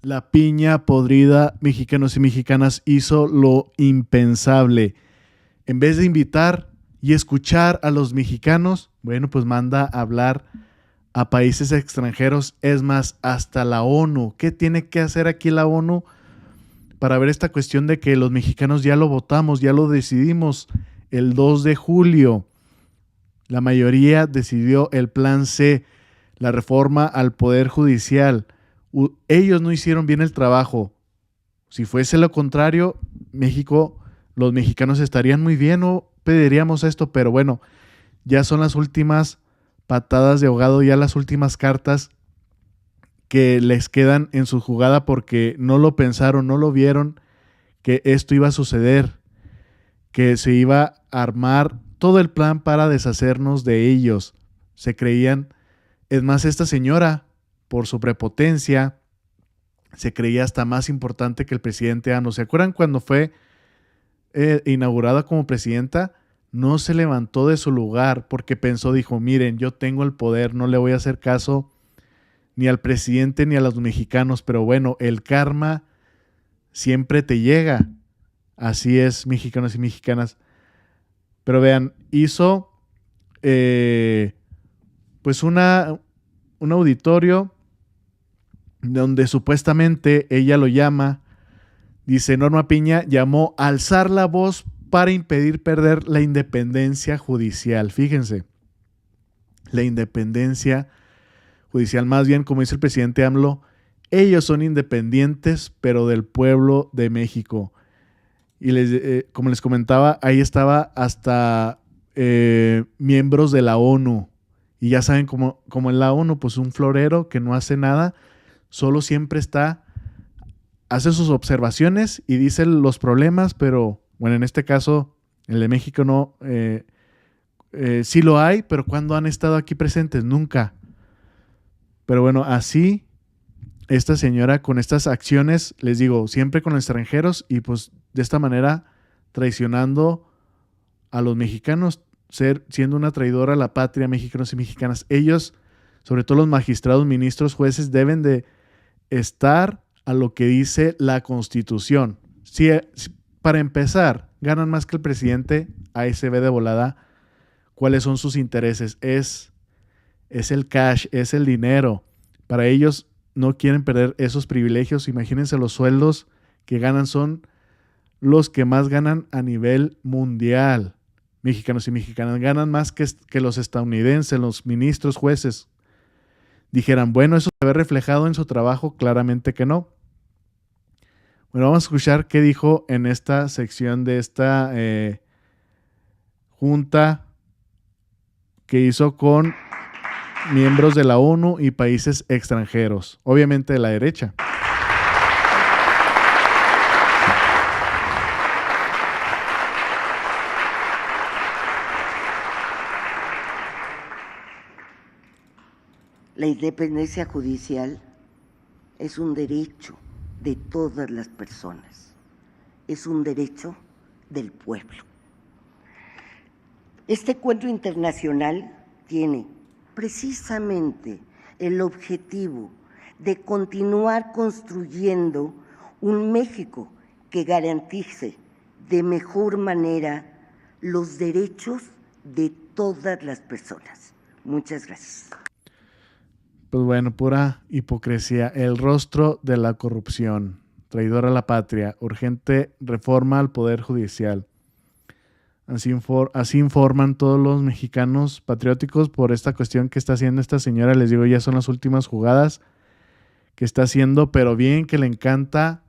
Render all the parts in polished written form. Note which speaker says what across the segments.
Speaker 1: La piña podrida, mexicanos y mexicanas, hizo lo impensable. En vez de invitar y escuchar a los mexicanos, bueno, pues manda a hablar a países extranjeros, es más, hasta la ONU. ¿Qué tiene que hacer aquí la ONU para ver esta cuestión de que los mexicanos ya lo votamos, ya lo decidimos el 2 de julio? La mayoría decidió el plan C, la reforma al Poder Judicial. Ellos no hicieron bien el trabajo. Si fuese lo contrario, México, los mexicanos estarían muy bien, no pediríamos esto, pero bueno, ya son las últimas patadas de ahogado, ya las últimas cartas que les quedan en su jugada porque no lo pensaron, no lo vieron que esto iba a suceder, que se iba a armar todo el plan para deshacernos de ellos. Se creían, es más, esta señora, por su prepotencia, se creía hasta más importante que el presidente AMLO. ¿Se acuerdan cuando fue inaugurada como presidenta? No se levantó de su lugar porque pensó, dijo, miren, yo tengo el poder, no le voy a hacer caso ni al presidente ni a los mexicanos, pero bueno, el karma siempre te llega. Así es, mexicanos y mexicanas. Pero vean, hizo pues un auditorio donde supuestamente ella lo llama, dice Norma Piña, llamó a alzar la voz para impedir perder la independencia judicial. Fíjense, la independencia judicial, más bien, como dice el presidente AMLO, ellos son independientes, pero del pueblo de México. Y como les comentaba, ahí estaba hasta miembros de la ONU. Y ya saben, como en la ONU, pues un florero que no hace nada, solo siempre hace sus observaciones y dice los problemas, pero bueno, en este caso, el de México no, sí lo hay, pero ¿cuándo han estado aquí presentes? Nunca. Pero bueno, así esta señora con estas acciones, les digo, siempre con los extranjeros y pues de esta manera traicionando a los mexicanos, siendo una traidora a la patria, mexicanos y mexicanas. Ellos, sobre todo los magistrados, ministros, jueces, deben de estar a lo que dice la Constitución. Si para empezar ganan más que el presidente, ahí se ve de volada cuáles son sus intereses. Es el cash, es el dinero. Para ellos no quieren perder esos privilegios. Imagínense los sueldos que ganan, son los que más ganan a nivel mundial. Mexicanos y mexicanas ganan más que los estadounidenses, los ministros, jueces. Dijeran, bueno, ¿eso se ve reflejado en su trabajo? Claramente que no. Bueno, vamos a escuchar qué dijo en esta sección de esta junta que hizo con miembros de la ONU y países extranjeros, obviamente de la derecha.
Speaker 2: La independencia judicial es un derecho de todas las personas, es un derecho del pueblo. Este encuentro internacional tiene precisamente el objetivo de continuar construyendo un México que garantice de mejor manera los derechos de todas las personas. Muchas gracias.
Speaker 1: Pues bueno, pura hipocresía, el rostro de la corrupción, traidor a la patria, urgente reforma al Poder Judicial. Así informan todos los mexicanos patrióticos por esta cuestión que está haciendo esta señora. Les digo, ya son las últimas jugadas que está haciendo, pero bien que le encanta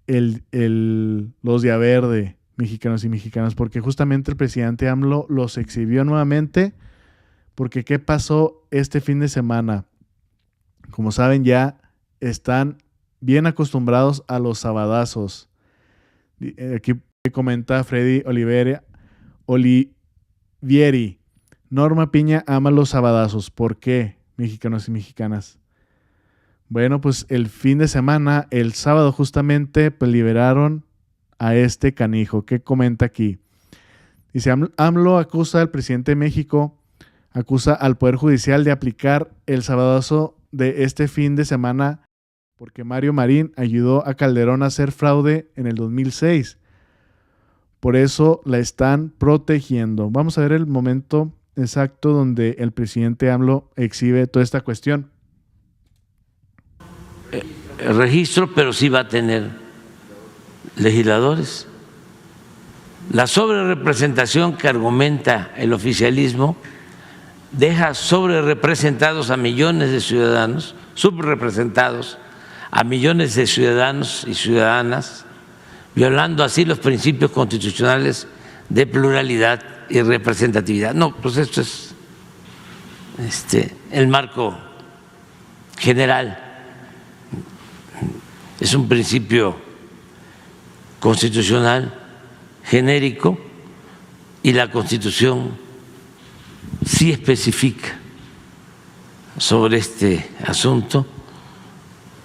Speaker 1: los de a verde, mexicanos y mexicanas, porque justamente el presidente AMLO los exhibió nuevamente, porque ¿qué pasó este fin de semana? Como saben, ya están bien acostumbrados a los sabadazos. Aquí comenta Freddy Olivieri. Norma Piña ama los sabadazos. ¿Por qué, mexicanos y mexicanas? Bueno, pues el fin de semana, el sábado justamente, pues liberaron a este canijo. ¿Qué comenta aquí? Dice, AMLO acusa al presidente de México, acusa al Poder Judicial de aplicar el sabadazo de este fin de semana porque Mario Marín ayudó a Calderón a hacer fraude en el 2006. Por eso la están protegiendo. Vamos a ver el momento exacto donde el presidente AMLO exhibe toda esta cuestión.
Speaker 3: El registro, pero sí va a tener legisladores. La sobrerepresentación que argumenta el oficialismo deja sobrerepresentados a millones de ciudadanos, subrepresentados a millones de ciudadanos y ciudadanas, violando así los principios constitucionales de pluralidad y representatividad. No, pues esto es el marco general, es un principio constitucional genérico y la Constitución sí especifica sobre este asunto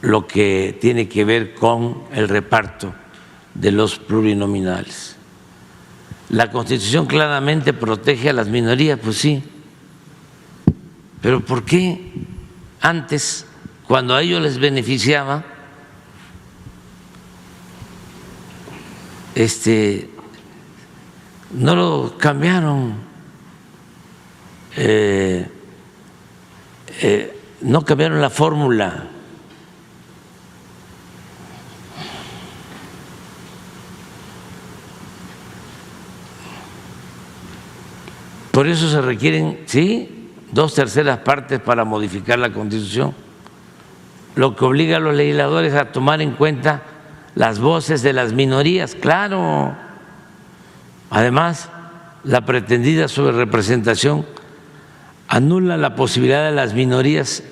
Speaker 3: lo que tiene que ver con el reparto de los plurinominales. La Constitución claramente protege a las minorías, pues sí, pero ¿por qué antes, cuando a ellos les beneficiaba, no lo cambiaron? No cambiaron la fórmula. Por eso se requieren, sí, 2/3 partes para modificar la Constitución, lo que obliga a los legisladores a tomar en cuenta las voces de las minorías, claro. Además, la pretendida sobrerepresentación anula la posibilidad de las minorías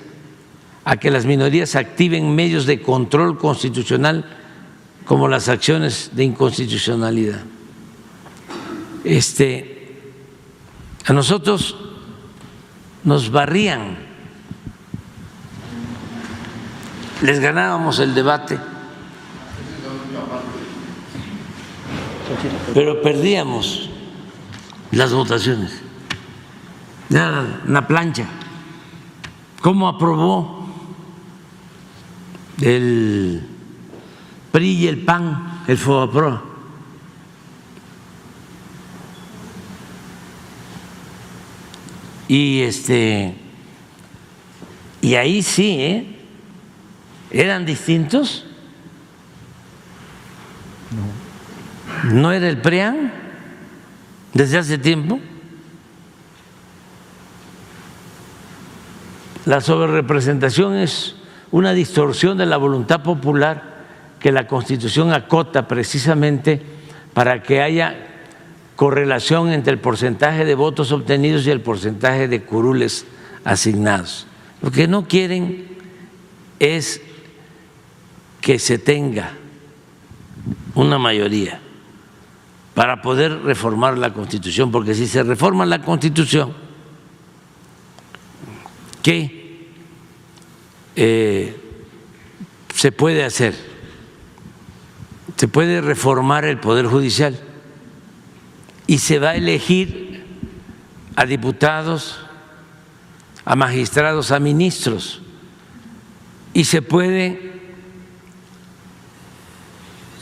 Speaker 3: a que las minorías activen medios de control constitucional como las acciones de inconstitucionalidad. A nosotros nos barrían, les ganábamos el debate, pero perdíamos las votaciones. Era una plancha. ¿Cómo aprobó el PRI y el PAN el FOBAPROA? Y ahí sí, eran distintos. No era el PRIAN desde hace tiempo. La sobrerepresentación es una distorsión de la voluntad popular que la Constitución acota precisamente para que haya correlación entre el porcentaje de votos obtenidos y el porcentaje de curules asignados. Lo que no quieren es que se tenga una mayoría para poder reformar la Constitución, porque si se reforma la Constitución, ¿qué se puede hacer? Se puede reformar el Poder Judicial y se va a elegir a diputados, a magistrados, a ministros, y se puede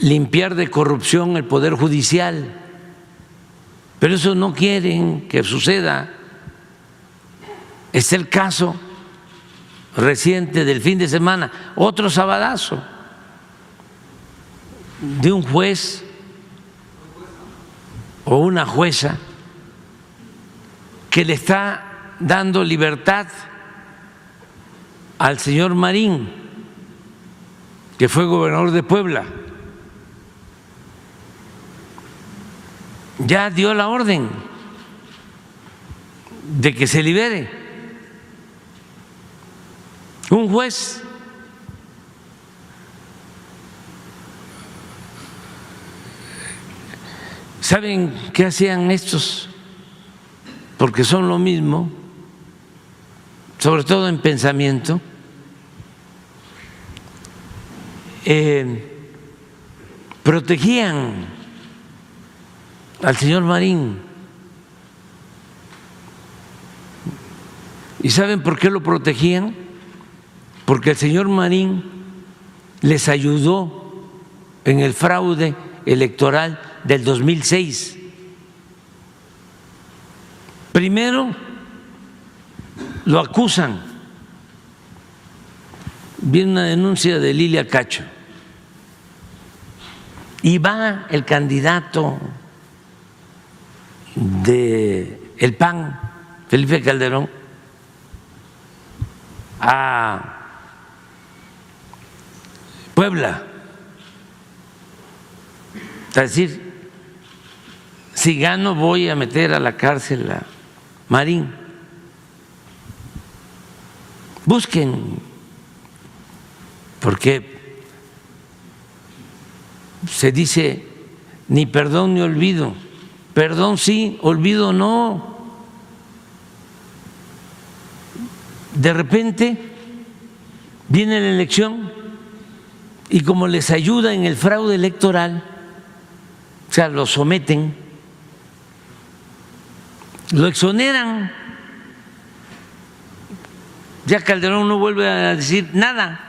Speaker 3: limpiar de corrupción el Poder Judicial, pero eso no quieren que suceda. Es el caso reciente del fin de semana, otro sabadazo de un juez o una jueza que le está dando libertad al señor Marín, que fue gobernador de Puebla. Ya dio la orden de que se libere. Un juez ¿saben qué hacían estos? Porque son lo mismo, sobre todo en pensamiento. Protegían al señor Marín. ¿Y saben por qué lo protegían? Porque el señor Marín les ayudó en el fraude electoral del 2006. Primero lo acusan. Viene una denuncia de Lilia Cacho y va el candidato del PAN, Felipe Calderón, a Puebla a decir: si gano voy a meter a la cárcel a Marín. Busquen, porque se dice ni perdón ni olvido. Perdón sí, olvido no. De repente viene la elección y como les ayuda en el fraude electoral, o sea, lo someten, lo exoneran. Ya Calderón no vuelve a decir nada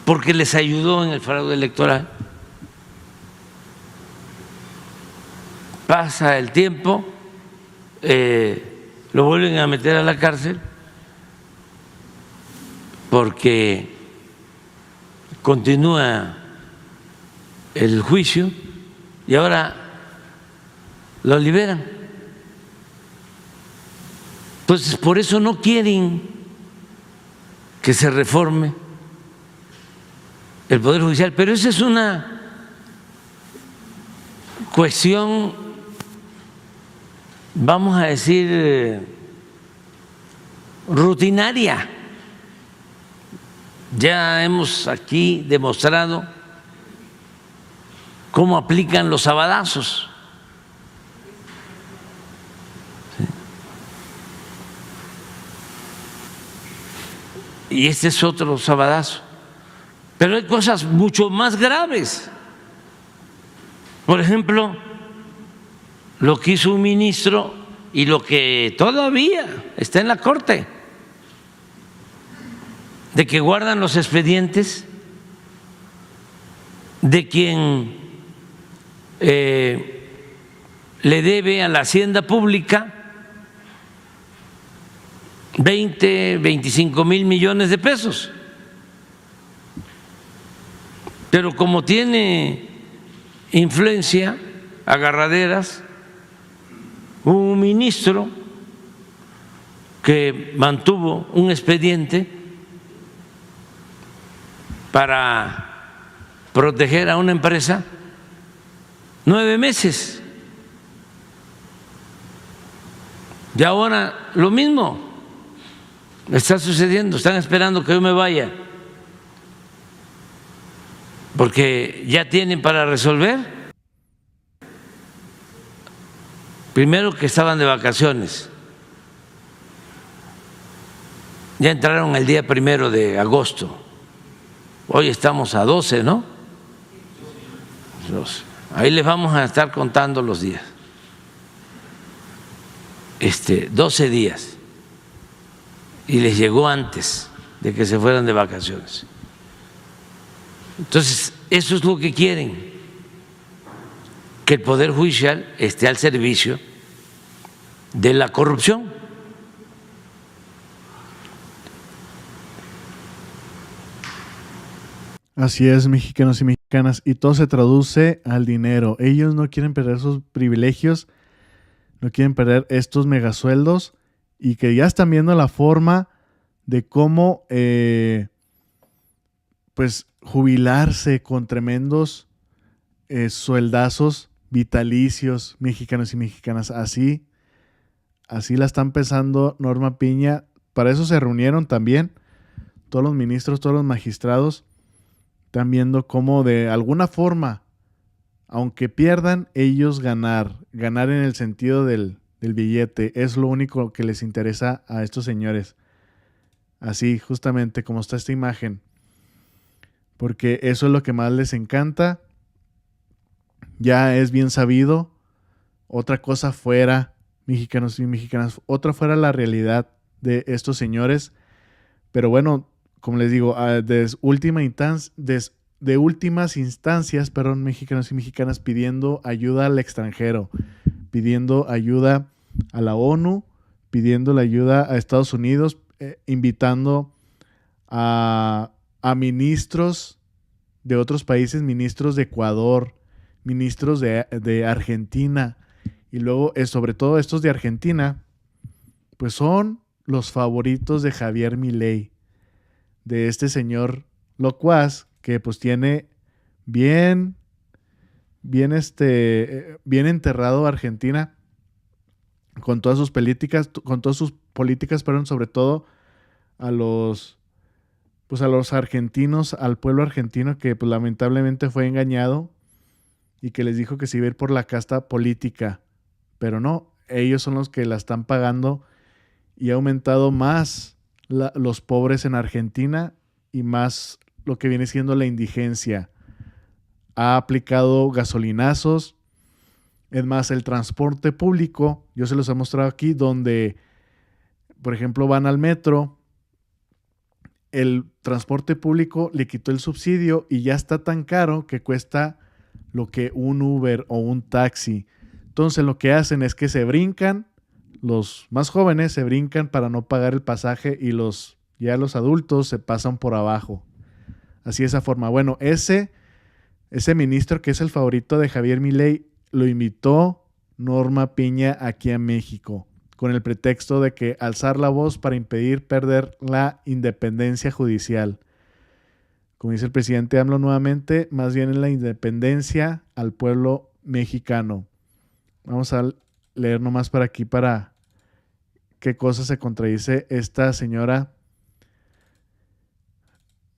Speaker 3: porque les ayudó en el fraude electoral. Pasa el tiempo, lo vuelven a meter a la cárcel porque continúa el juicio y ahora lo liberan. Entonces, por eso no quieren que se reforme el Poder Judicial, pero esa es una cuestión, vamos a decir, rutinaria. Ya hemos aquí demostrado cómo aplican los sabadazos. Y este es otro sabadazo. Pero hay cosas mucho más graves. Por ejemplo, lo que hizo un ministro y lo que todavía está en la Corte, de que guardan los expedientes de quien le debe a la Hacienda Pública 20, 25 mil millones de pesos. Pero como tiene influencia, agarraderas, un ministro que mantuvo un expediente para proteger a una empresa 9 meses. Y ahora lo mismo está sucediendo, están esperando que yo me vaya, porque ya tienen para resolver. Primero que estaban de vacaciones, ya entraron el día 1 de agosto, hoy estamos a 12, ¿no? 12. Ahí les vamos a estar contando los días, 12 días. Y les llegó antes de que se fueran de vacaciones. Entonces, eso es lo que quieren, que el Poder Judicial esté al servicio de la corrupción.
Speaker 1: Así es, mexicanos y mexicanas, y todo se traduce al dinero. Ellos no quieren perder sus privilegios, no quieren perder estos megasueldos, y que ya están viendo la forma de cómo pues jubilarse con tremendos sueldazos vitalicios, mexicanos y mexicanas. Así la están pensando Norma Piña. Para eso se reunieron también todos los ministros, todos los magistrados. Están viendo cómo de alguna forma, aunque pierdan, ellos ganar en el sentido del billete. Es lo único que les interesa a estos señores. Así, justamente como está esta imagen. Porque eso es lo que más les encanta. Ya es bien sabido. Otra cosa fuera, mexicanos y mexicanas, otra fuera la realidad de estos señores. Pero bueno, como les digo, de últimas instancias, mexicanos y mexicanas pidiendo ayuda al extranjero, pidiendo ayuda a la ONU, pidiendo la ayuda a Estados Unidos, invitando a ministros de otros países, ministros de Ecuador, ministros de Argentina, y luego, sobre todo estos de Argentina, pues son los favoritos de Javier Milei, de este señor locuaz que pues tiene bien enterrado a Argentina con todas sus políticas, pero sobre todo a los argentinos, al pueblo argentino que pues lamentablemente fue engañado y que les dijo que se iba a ir por la casta política, pero no, ellos son los que la están pagando y ha aumentado más los pobres en Argentina y más lo que viene siendo la indigencia. Ha aplicado gasolinazos. Es más, el transporte público, yo se los he mostrado aquí, donde, por ejemplo, van al metro, el transporte público le quitó el subsidio y ya está tan caro que cuesta lo que un Uber o un taxi. Entonces lo que hacen es que se brincan, los más jóvenes se brincan para no pagar el pasaje y los adultos se pasan por abajo. Así de esa forma. Bueno, ese ministro que es el favorito de Javier Milei lo invitó Norma Piña aquí a México con el pretexto de que alzar la voz para impedir perder la independencia judicial. Como dice el presidente AMLO nuevamente, más bien es la independencia al pueblo mexicano. Vamos a leer nomás para aquí para qué cosa se contradice esta señora.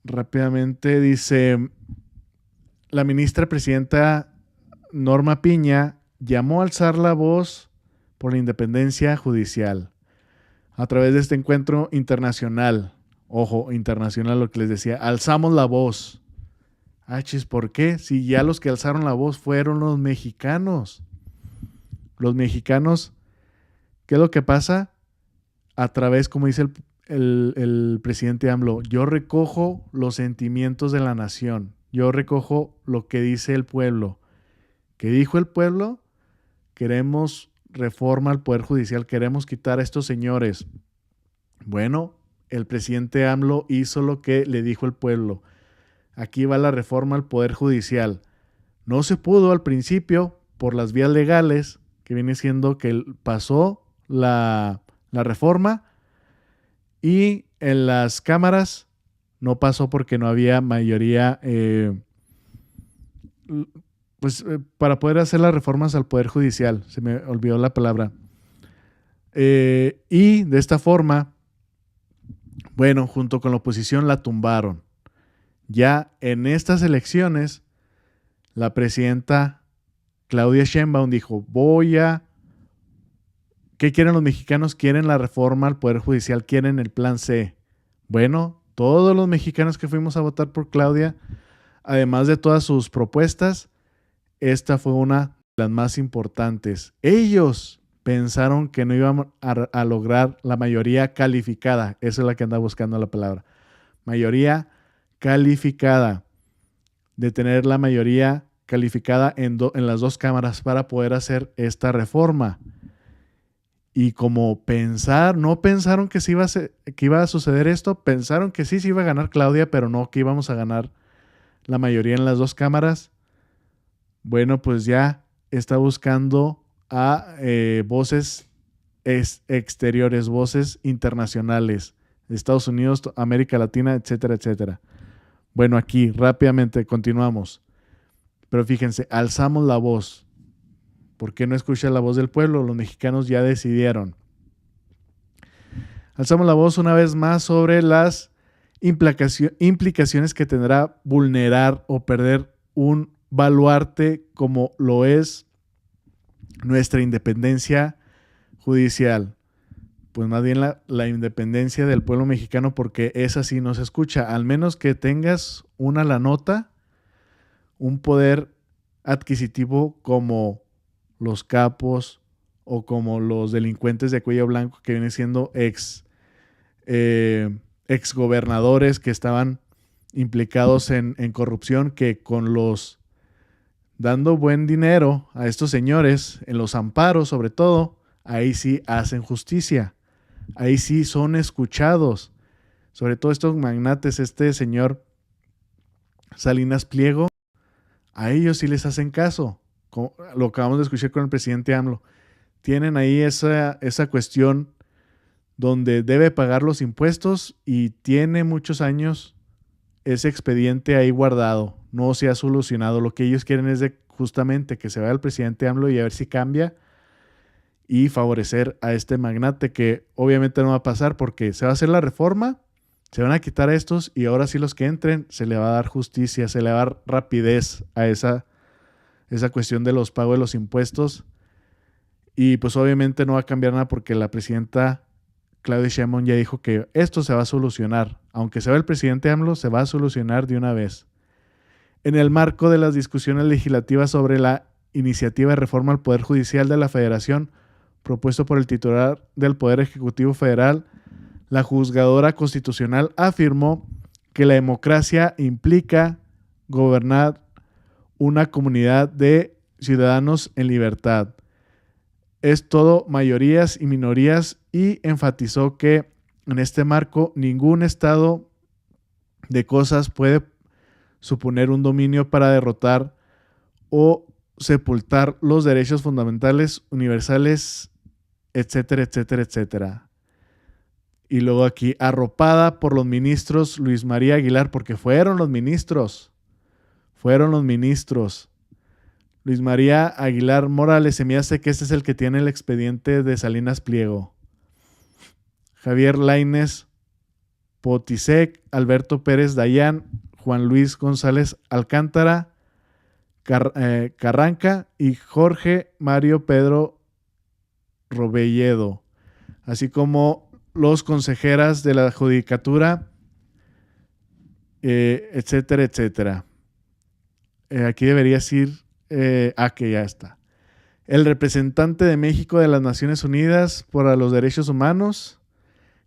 Speaker 1: Rápidamente dice, la ministra presidenta Norma Piña llamó a alzar la voz por la independencia judicial a través de este encuentro internacional. Ojo, internacional, lo que les decía, alzamos la voz. ¿Por qué? Si ya los que alzaron la voz fueron los mexicanos. Los mexicanos, ¿qué es lo que pasa? A través, como dice el presidente AMLO, yo recojo los sentimientos de la nación, yo recojo lo que dice el pueblo. ¿Qué dijo el pueblo? Queremos reforma al Poder Judicial, queremos quitar a estos señores. Bueno, el presidente AMLO hizo lo que le dijo el pueblo. Aquí va la reforma al Poder Judicial. No se pudo al principio por las vías legales, que viene siendo que pasó la reforma y en las cámaras no pasó porque no había mayoría para poder hacer las reformas al Poder Judicial. Se me olvidó la palabra. Y de esta forma, bueno, junto con la oposición la tumbaron. Ya en estas elecciones, la presidenta Claudia Sheinbaum dijo, ¿qué quieren los mexicanos? Quieren la reforma al Poder Judicial, quieren el plan C. Bueno, todos los mexicanos que fuimos a votar por Claudia, además de todas sus propuestas, esta fue una de las más importantes. Ellos pensaron que no iban a lograr la mayoría calificada. Esa es la que anda buscando la palabra. Mayoría calificada. De tener la mayoría calificada en las dos cámaras para poder hacer esta reforma. Y como no pensaron que iba a suceder esto, pensaron que sí se iba a ganar Claudia, pero no que íbamos a ganar la mayoría en las dos cámaras. Bueno, pues ya está buscando a voces exteriores, voces internacionales, de Estados Unidos, América Latina, etcétera, etcétera. Bueno, aquí rápidamente continuamos. Pero fíjense, alzamos la voz. ¿Por qué no escucha la voz del pueblo? Los mexicanos ya decidieron. Alzamos la voz una vez más sobre las implicaciones que tendrá vulnerar o perder un baluarte como lo es nuestra independencia judicial. Pues más bien la independencia del pueblo mexicano, porque esa sí no se escucha. Al menos que tengas la nota, un poder adquisitivo como los capos o como los delincuentes de cuello blanco que vienen siendo exgobernadores que estaban implicados en corrupción, que con los dando buen dinero a estos señores, en los amparos sobre todo, ahí sí hacen justicia, ahí sí son escuchados, sobre todo estos magnates, este señor Salinas Pliego, a ellos sí les hacen caso, como lo acabamos de escuchar con el presidente AMLO. Tienen ahí esa cuestión donde debe pagar los impuestos y tiene muchos años ese expediente ahí guardado, no se ha solucionado. Lo que ellos quieren es de justamente que se vaya el presidente AMLO y a ver si cambia y favorecer a este magnate, que obviamente no va a pasar porque se va a hacer la reforma, se van a quitar a estos y ahora sí los que entren se le va a dar justicia, se le va a dar rapidez a esa cuestión de los pagos de los impuestos. Y pues obviamente no va a cambiar nada porque la presidenta Claudia Sheinbaum ya dijo que esto se va a solucionar. Aunque se va el presidente AMLO, se va a solucionar de una vez. En el marco de las discusiones legislativas sobre la iniciativa de reforma al Poder Judicial de la Federación, propuesto por el titular del Poder Ejecutivo Federal, la juzgadora constitucional afirmó que la democracia implica gobernar una comunidad de ciudadanos en libertad. Es todo mayorías y minorías, y enfatizó que en este marco ningún estado de cosas puede suponer un dominio para derrotar o sepultar los derechos fundamentales, universales, etcétera, etcétera, etcétera. Y luego aquí, arropada por los ministros Luis María Aguilar, porque fueron los ministros. Luis María Aguilar Morales, se me hace que este es el que tiene el expediente de Salinas Pliego. Javier Lainez Potisek, Alberto Pérez Dayán, Juan Luis González Alcántara, Carranca y Jorge Mario Pedro Robelledo, así como los consejeras de la Judicatura, etcétera, etcétera. Aquí debería decir, que ya está. El representante de México de las Naciones Unidas para los Derechos Humanos,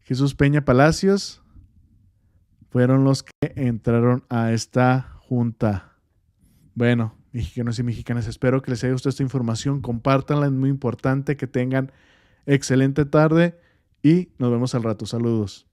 Speaker 1: Jesús Peña Palacios, fueron los que entraron a esta junta. Bueno, mexicanos y mexicanas, espero que les haya gustado esta información. Compártanla, es muy importante. Que tengan excelente tarde y nos vemos al rato. Saludos.